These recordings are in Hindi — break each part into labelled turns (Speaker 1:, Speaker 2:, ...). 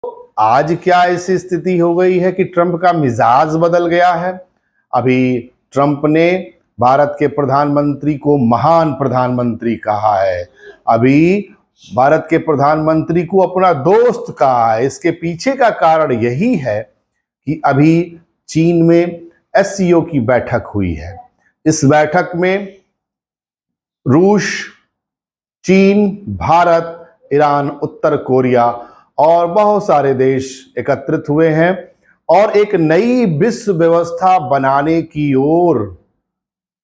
Speaker 1: आज क्या ऐसी स्थिति हो गई है कि ट्रंप का मिजाज बदल गया है। अभी ट्रंप ने भारत के प्रधानमंत्री को महान प्रधानमंत्री कहा है। अभी भारत के प्रधानमंत्री को अपना दोस्त कहा है। इसके पीछे का कारण यही है कि अभी चीन में एससीओ की बैठक हुई है। इस बैठक में रूस, चीन, भारत, ईरान, उत्तर कोरिया और बहुत सारे देश एकत्रित हुए हैं और एक नई विश्व व्यवस्था बनाने की ओर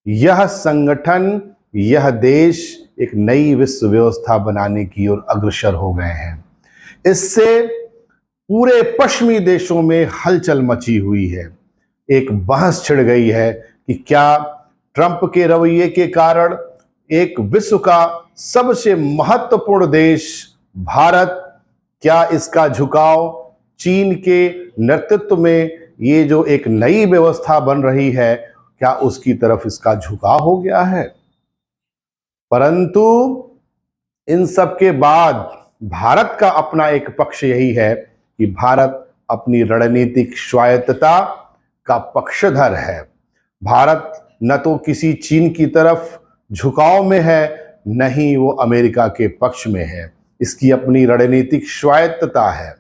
Speaker 1: यह संगठन, यह देश एक नई विश्व व्यवस्था बनाने की ओर अग्रसर हो गए हैं। इससे पूरे पश्चिमी देशों में हलचल मची हुई है। एक बहस छिड़ गई है कि क्या ट्रंप के रवैये के कारण एक विश्व का सबसे महत्वपूर्ण देश भारत, क्या इसका झुकाव चीन के नेतृत्व में ये जो एक नई व्यवस्था बन रही है, क्या उसकी तरफ इसका झुकाव हो गया है। परंतु इन सब के बाद भारत का अपना एक पक्ष यही है कि भारत अपनी रणनीतिक स्वायत्तता का पक्षधर है। भारत न तो किसी चीन की तरफ झुकाव में है, न ही वो अमेरिका के पक्ष में है। इसकी अपनी रणनीतिक स्वायत्तता है।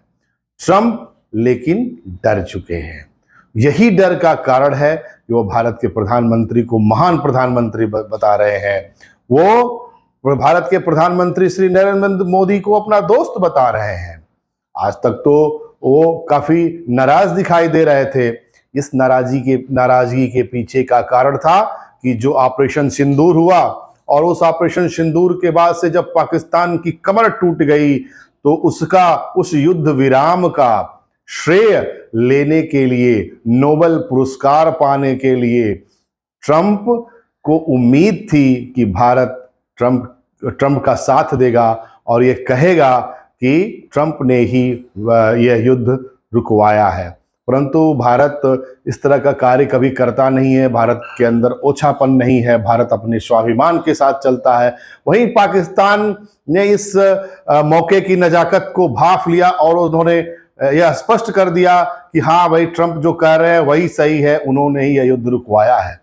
Speaker 1: ट्रंप लेकिन डर चुके हैं। यही डर का कारण है कि वो भारत के प्रधानमंत्री को महान प्रधानमंत्री बता रहे हैं। वो भारत के प्रधानमंत्री श्री नरेंद्र मोदी को अपना दोस्त बता रहे हैं। आज तक तो वो काफी नाराज दिखाई दे रहे थे। इस नाराजगी के पीछे का कारण था कि जो ऑपरेशन सिंदूर हुआ और उस ऑपरेशन सिंदूर के बाद से जब पाकिस्तान की कमर टूट गई तो उस युद्ध विराम का श्रेय लेने के लिए, नोबेल पुरस्कार पाने के लिए ट्रंप को उम्मीद थी कि भारत ट्रंप का साथ देगा और ये कहेगा कि ट्रंप ने ही यह युद्ध रुकवाया है। परंतु भारत इस तरह का कार्य कभी करता नहीं है। भारत के अंदर ओछापन नहीं है। भारत अपने स्वाभिमान के साथ चलता है। वहीं पाकिस्तान ने इस मौके की नजाकत को भांप लिया और उन्होंने यह स्पष्ट कर दिया कि हाँ भाई, ट्रंप जो कह रहे हैं वही सही है, उन्होंने ही यह युद्ध रुकवाया है।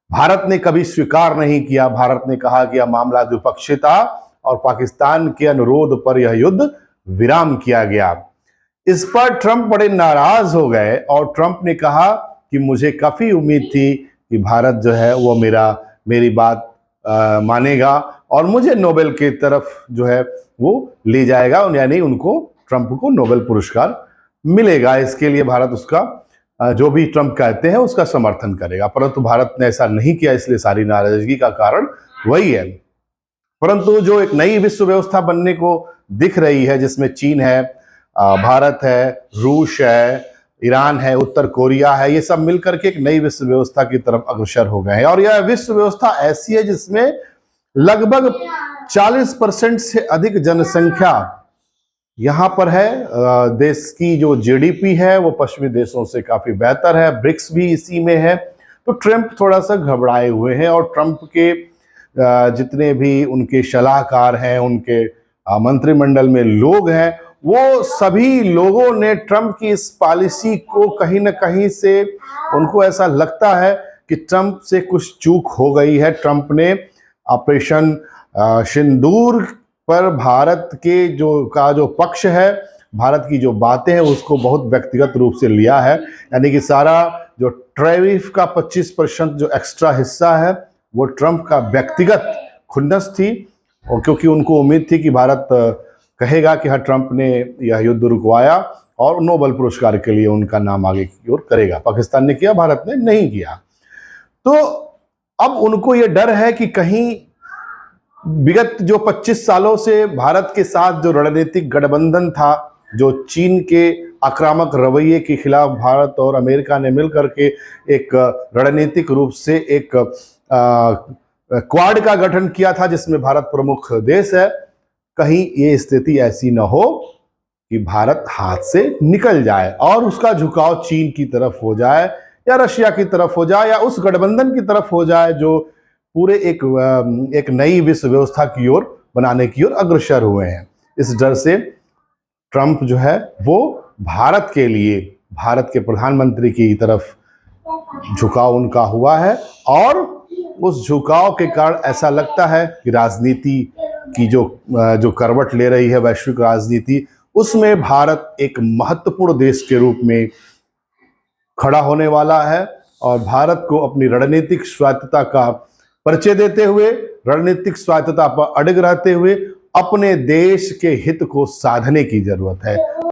Speaker 1: भारत ने कभी स्वीकार नहीं किया। भारत ने कहा कि यह मामला द्विपक्षीय था और पाकिस्तान के अनुरोध पर यह युद्ध विराम किया गया। इस पर ट्रंप बड़े नाराज हो गए और ट्रंप ने कहा कि मुझे काफी उम्मीद थी कि भारत जो है वो मेरी बात मानेगा और मुझे नोबेल की तरफ जो है वो ले जाएगा, यानी उनको, ट्रंप को नोबेल पुरस्कार मिलेगा। इसके लिए भारत उसका जो भी ट्रंप कहते हैं उसका समर्थन करेगा। परंतु भारत ने ऐसा नहीं किया, इसलिए सारी नाराजगी का कारण वही है। परंतु जो एक नई विश्व व्यवस्था बनने को दिख रही है, जिसमें चीन है, भारत है, रूस है, ईरान है, उत्तर कोरिया है, ये सब मिलकर के एक नई विश्व व्यवस्था की तरफ अग्रसर हो गए हैं। और यह विश्व व्यवस्था ऐसी है जिसमें लगभग 40% से अधिक जनसंख्या यहाँ पर है। देश की जो जीडीपी है वो पश्चिमी देशों से काफी बेहतर है। ब्रिक्स भी इसी में है। तो ट्रंप थोड़ा सा घबराए हुए हैं और ट्रंप के जितने भी उनके सलाहकार हैं, उनके मंत्रिमंडल में लोग हैं, वो सभी लोगों ने ट्रंप की इस पॉलिसी को कहीं ना कहीं से, उनको ऐसा लगता है कि ट्रंप से कुछ चूक हो गई है। ट्रंप ने ऑपरेशन सिंदूर पर भारत के जो पक्ष है, भारत की जो बातें हैं उसको बहुत व्यक्तिगत रूप से लिया है। यानी कि सारा जो टैरिफ का 25% जो एक्स्ट्रा हिस्सा है वो ट्रंप का व्यक्तिगत खुन्नस थी, और क्योंकि उनको उम्मीद थी कि भारत कहेगा कि हाँ, ट्रंप ने यह युद्ध रुकवाया और नोबेल पुरस्कार के लिए उनका नाम आगे की ओर करेगा। पाकिस्तान ने किया, भारत ने नहीं किया। तो अब उनको यह डर है कि कहीं विगत जो 25 सालों से भारत के साथ जो रणनीतिक गठबंधन था, जो चीन के आक्रामक रवैये के खिलाफ भारत और अमेरिका ने मिलकर के एक रणनीतिक रूप से एक क्वाड का गठन किया था जिसमें भारत प्रमुख देश है, कहीं ये स्थिति ऐसी न हो कि भारत हाथ से निकल जाए और उसका झुकाव चीन की तरफ हो जाए या रशिया की तरफ हो जाए या उस गठबंधन की तरफ हो जाए जो पूरे एक नई विश्व व्यवस्था की ओर बनाने की ओर अग्रसर हुए हैं। इस डर से ट्रंप जो है वो भारत के लिए, भारत के प्रधानमंत्री की तरफ झुकाव उनका हुआ है, और उस झुकाव के कारण ऐसा लगता है कि राजनीति की जो करवट ले रही है वैश्विक राजनीति, उसमें भारत एक महत्वपूर्ण देश के रूप में खड़ा होने वाला है। और भारत को अपनी रणनीतिक स्वायत्तता का परिचय देते हुए, रणनीतिक स्वायत्तता पर अड़ग रहते हुए अपने देश के हित को साधने की जरूरत है।